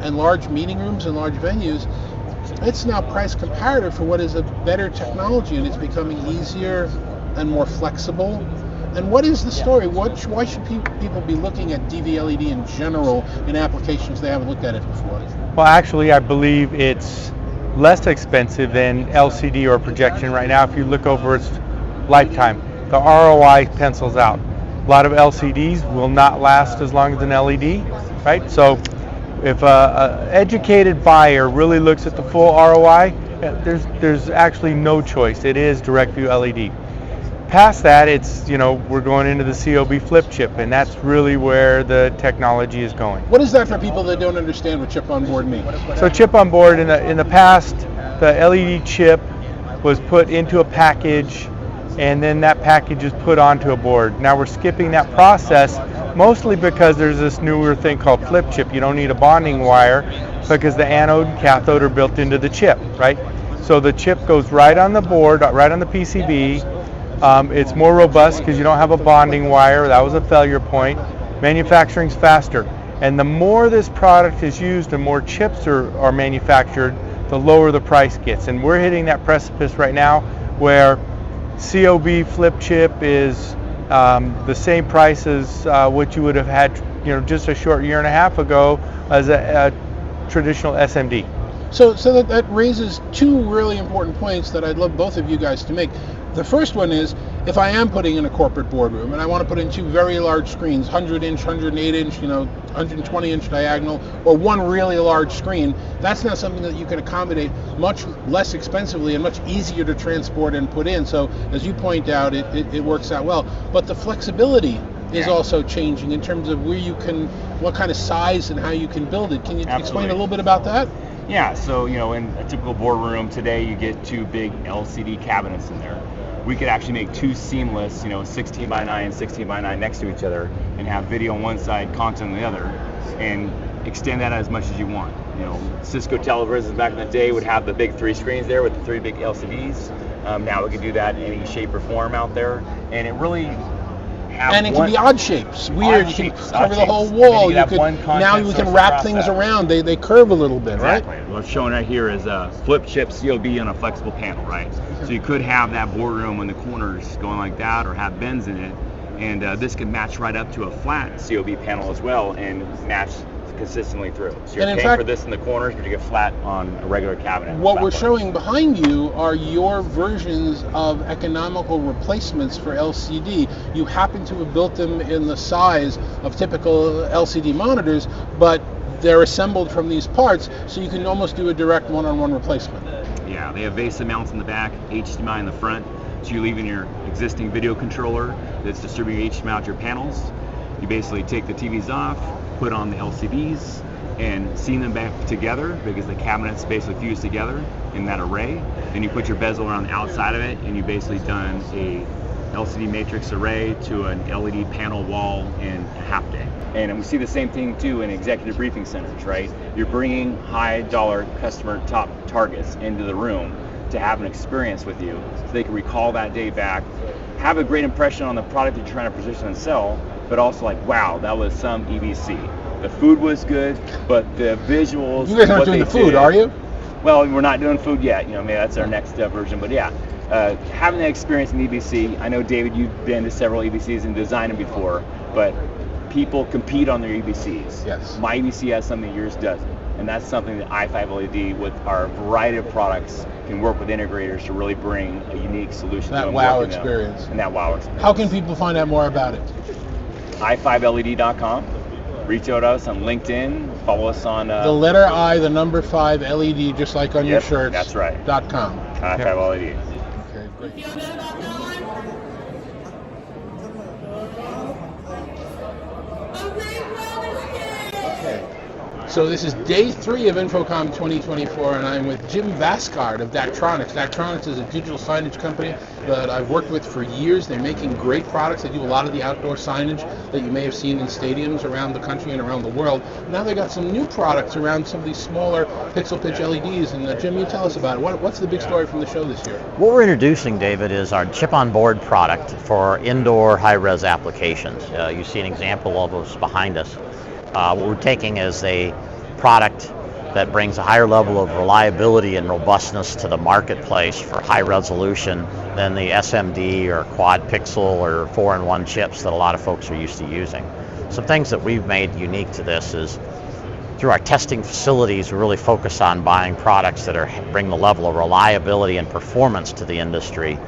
and large meeting rooms and large venues, it's now price comparative for what is a better technology, and it's becoming easier and more flexible. And what is the story? Why should people be looking at DV LED in general in applications they haven't looked at it before? Well, actually, I believe it's less expensive than LCD or projection right now if you look over its lifetime. The ROI pencils out. A lot of LCDs will not last as long as an LED, right? So if an educated buyer really looks at the full ROI, there's actually no choice. It is direct view LED. Past that, it's, we're going into the COB flip chip, and that's really where the technology is going. What is that for people that don't understand what chip on board means? So chip on board, in the past, the LED chip was put into a package, and then that package is put onto a board. Now we're skipping that process, mostly because there's this newer thing called flip chip. You don't need a bonding wire because the anode and cathode are built into the chip, right? So the chip goes right on the board, right on the PCB. It's more robust because you don't have a bonding wire. That was a failure point. Manufacturing's faster. And the more this product is used and more chips are manufactured, the lower the price gets. And we're hitting that precipice right now where COB flip chip is the same price as what you would have had, just a short year and a half ago as a traditional SMD. So that raises two really important points that I'd love both of you guys to make. The first one is, if I am putting in a corporate boardroom and I want to put in two very large screens, 100-inch, 108-inch, 120-inch diagonal, or one really large screen, that's not something that you can accommodate much less expensively and much easier to transport and put in. So as you point out, it works out well. But the flexibility is also changing in terms of where you can, what kind of size and how you can build it. Can you explain a little bit about that? Yeah, so in a typical boardroom today, you get two big LCD cabinets in there. We could actually make two seamless, 16 by 9, 16 by 9 next to each other, and have video on one side, content on the other, and extend that as much as you want. Cisco televisions back in the day would have the big 3 screens there with the 3 big LCDs. Now we can do that in any shape or form out there, and it really. And it can be odd shapes, weird. You can cover the whole wall. Now we can wrap things around. They curve a little bit, exactly. right? What's shown right here is a flip chip COB on a flexible panel, right? So you could have that boardroom in the corners going like that, or have bends in it, and this can match right up to a flat COB panel as well, and match consistently through. So you're paying for this in the corners, but you get flat on a regular cabinet. What we're showing behind you are your versions of economical replacements for LCD. You happen to have built them in the size of typical LCD monitors, but they're assembled from these parts, so you can almost do a direct one-on-one replacement. Yeah, they have VESA mounts in the back, HDMI in the front, so you're leaving your existing video controller that's distributing HDMI out your panels. You basically take the TVs off, put on the LCDs, and seam them back together because the cabinets basically fuse together in that array. Then you put your bezel around the outside of it, and you basically done a LCD matrix array to an LED panel wall in a half day. And we see the same thing too in executive briefing centers, right? You're bringing high dollar customer top targets into the room to have an experience with you so they can recall that day back, have a great impression on the product that you're trying to position and sell, but also like, wow, that was some EBC. The food was good, but the visuals. You guys aren't doing the food, are you? Well, we're not doing food yet. Maybe that's our next version. But yeah, having that experience in EBC. I know, David, you've been to several EBCs and designed them before, but people compete on their EBCs. Yes. My EBC has something yours doesn't, and that's something that i5 LED with our variety of products can work with integrators to really bring a unique solution. That wow experience. And that wow experience. How can people find out more about it? i5led.com. Reach out to us on LinkedIn. Follow us on the letter I, the number 5 LED, just like on your shirts. That's right. .com. i5led. Okay, great. So this is day 3 of InfoComm 2024, and I'm with Jim Vascard of Daktronics. Daktronics is a digital signage company that I've worked with for years. They're making great products. They do a lot of the outdoor signage that you may have seen in stadiums around the country and around the world. Now they got some new products around some of these smaller pixel pitch LEDs. And Jim, you tell us about it. What's the big story from the show this year? What we're introducing, David, is our chip-on-board product for indoor high-res applications. You see an example of us behind us. What we're taking is a product that brings a higher level of reliability and robustness to the marketplace for high resolution than the SMD or quad pixel or 4-in-1 chips that a lot of folks are used to using. Some things that we've made unique to this is through our testing facilities, we really focus on buying products that bring the level of reliability and performance to the industry.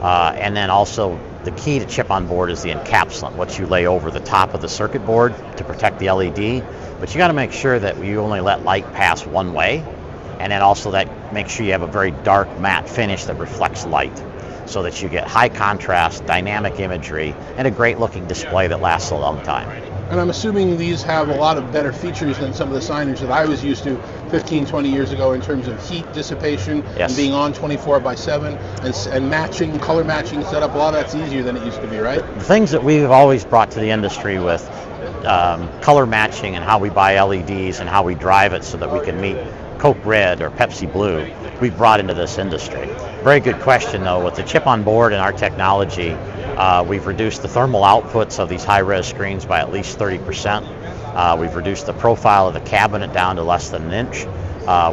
And then also the key to chip on board is the encapsulant, what you lay over the top of the circuit board to protect the LED. But you got to make sure that you only let light pass one way, and then also that make sure you have a very dark matte finish that reflects light, so that you get high contrast, dynamic imagery, and a great looking display that lasts a long time. And I'm assuming these have a lot of better features than some of the signage that I was used to 15, 20 years ago in terms of heat dissipation and being on 24/7 and matching, color matching setup. A lot of that's easier than it used to be, right? The things that we've always brought to the industry with color matching and how we buy LEDs and how we drive it so that we can meet Coke Red or Pepsi Blue, we've brought into this industry. Very good question though. With the chip on board and our technology, we've reduced the thermal outputs of these high-res screens by at least 30%. We've reduced the profile of the cabinet down to less than an inch.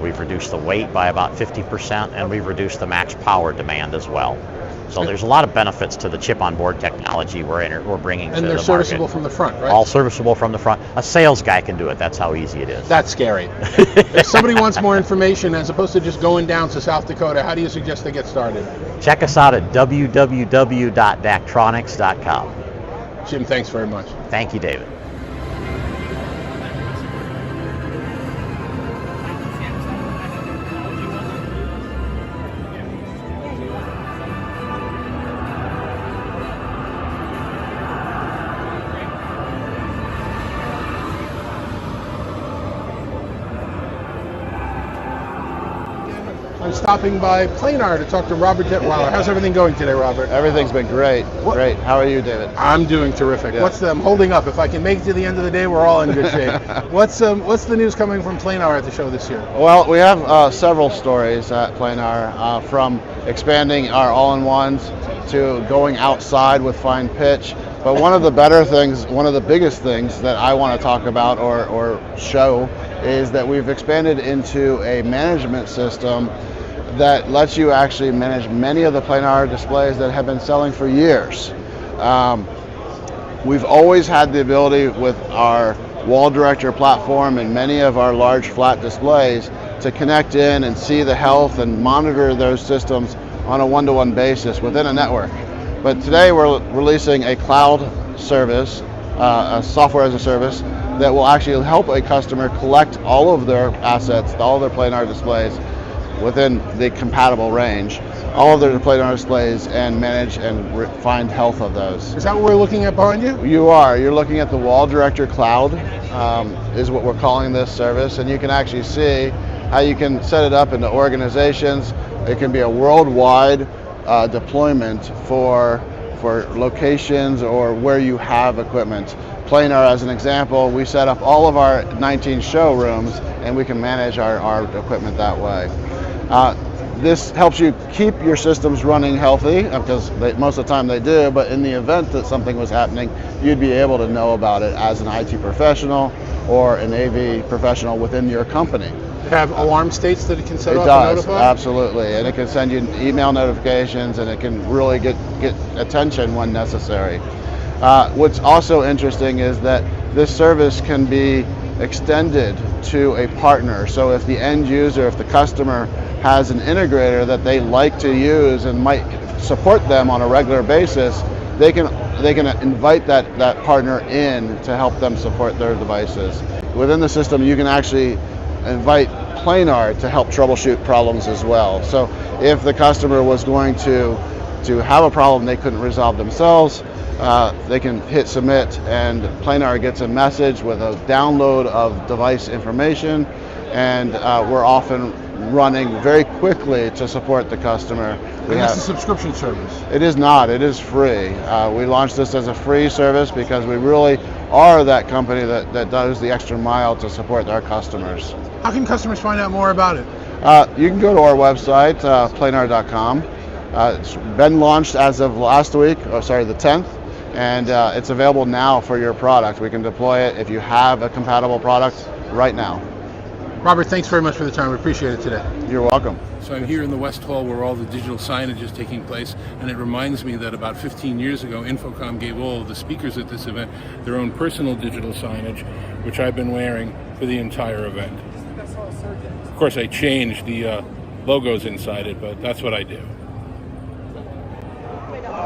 We've reduced the weight by about 50%, and we've reduced the max power demand as well. So there's a lot of benefits to the chip-on-board technology we're bringing to the market. And they're serviceable from the front, right? All serviceable from the front. A sales guy can do it. That's how easy it is. That's scary. If somebody wants more information, as opposed to just going down to South Dakota, how do you suggest they get started? Check us out at www.daktronics.com. Jim, thanks very much. Thank you, David. I'm stopping by Planar to talk to Robert Detweiler. How's everything going today, Robert? Everything's been great. Great. How are you, David? I'm doing terrific. Yeah. I'm holding up. If I can make it to the end of the day, we're all in good shape. What's the news coming from Planar at the show this year? Well, we have several stories at Planar, from expanding our all-in-ones to going outside with fine pitch. But one of the better things, one of the biggest things that I want to talk about or show is that we've expanded into a management system that lets you actually manage many of the Planar displays that have been selling for years. We've always had the ability with our Wall Director platform and many of our large flat displays to connect in and see the health and monitor those systems on a one-to-one basis within a network. But today we're releasing a cloud service, a software as a service, that will actually help a customer collect all of their assets, all of their Planar displays within the compatible range, all of their Planar displays, and manage and find health of those. Is that what we're looking at behind you? You are. You're looking at the Wall Director Cloud, is what we're calling this service, and you can actually see how you can set it up into organizations. It can be a worldwide deployment for locations or where you have equipment. Planar, as an example, we set up all of our 19 showrooms and we can manage our equipment that way. This helps you keep your systems running healthy, because most of the time they do, but in the event that something was happening, you'd be able to know about it as an IT professional or an AV professional within your company. Have alarm states that it can set up and notify? Absolutely, and it can send you email notifications, and it can really get attention when necessary. What's also interesting is that this service can be extended to a partner. So if the end user, if the customer has an integrator that they like to use and might support them on a regular basis, they can invite that partner in to help them support their devices. Within the system, you can actually invite Planar to help troubleshoot problems as well. So if the customer was going to have a problem they couldn't resolve themselves, they can hit submit, and Planar gets a message with a download of device information, and we're often running very quickly to support the customer. And that's a subscription service? It is not. It is free. We launched this as a free service because we really are that company that does the extra mile to support our customers. How can customers find out more about it? You can go to our website, planar.com. It's been launched as of last week, the 10th, and it's available now for your product. We can deploy it if you have a compatible product right now. Robert, thanks very much for the time. We appreciate it today. You're welcome. So I'm here in the West Hall where all the digital signage is taking place, and it reminds me that about 15 years ago, Infocom gave all of the speakers at this event their own personal digital signage, which I've been wearing for the entire event. Of course, I changed the logos inside it, but that's what I do.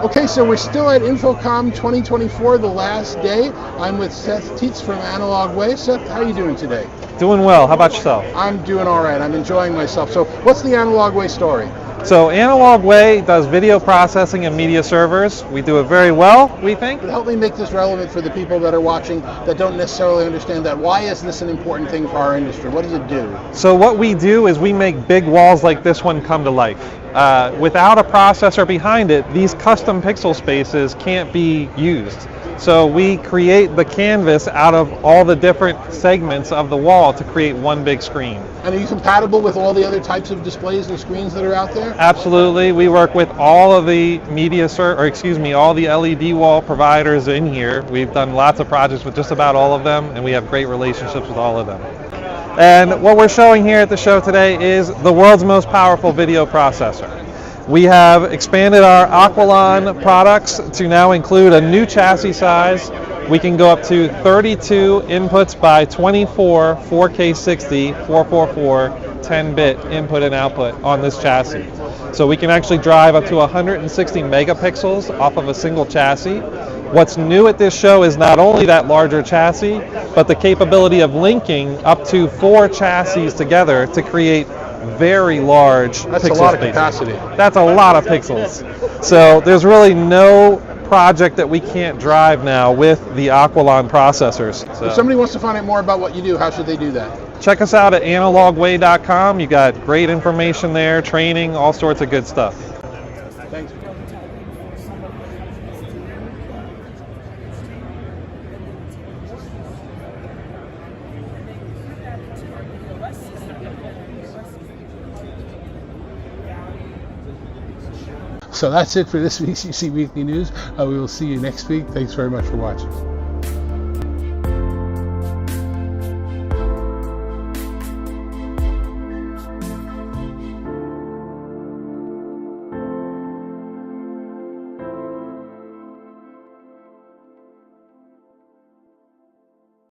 Okay, so we're still at Infocom 2024, the last day. I'm with Seth Tietz from Analog Way. Seth, how are you doing today? Doing well. How about yourself? I'm doing all right. I'm enjoying myself. So what's the Analog Way story? So Analog Way does video processing and media servers. We do it very well, we think. But help me make this relevant for the people that are watching that don't necessarily understand that. Why is this an important thing for our industry? What does it do? So what we do is we make big walls like this one come to life. Without a processor behind it, these custom pixel spaces can't be used. So we create the canvas out of all the different segments of the wall to create one big screen. And are you compatible with all the other types of displays and screens that are out there? Absolutely. We work with all of the all the LED wall providers in here. We've done lots of projects with just about all of them, and we have great relationships with all of them. And what we're showing here at the show today is the world's most powerful video processor. We have expanded our Aquilon products to now include a new chassis size. We can go up to 32 inputs by 24 4K 60 444 10-bit input and output on this chassis. So we can actually drive up to 160 megapixels off of a single chassis. What's new at this show is not only that larger chassis, but the capability of linking up to 4 chassis together to create very large That's pixel a lot of spaces. capacity. That's a lot of pixels. So there's really no project that we can't drive now with the Aqualon processors. So If somebody wants to find out more about what you do, how should they do that? check us out at analogway.com. You got great information there, training, all sorts of good stuff. Thanks. So that's it for this week's UC Weekly News. We will see you next week. Thanks very much for watching.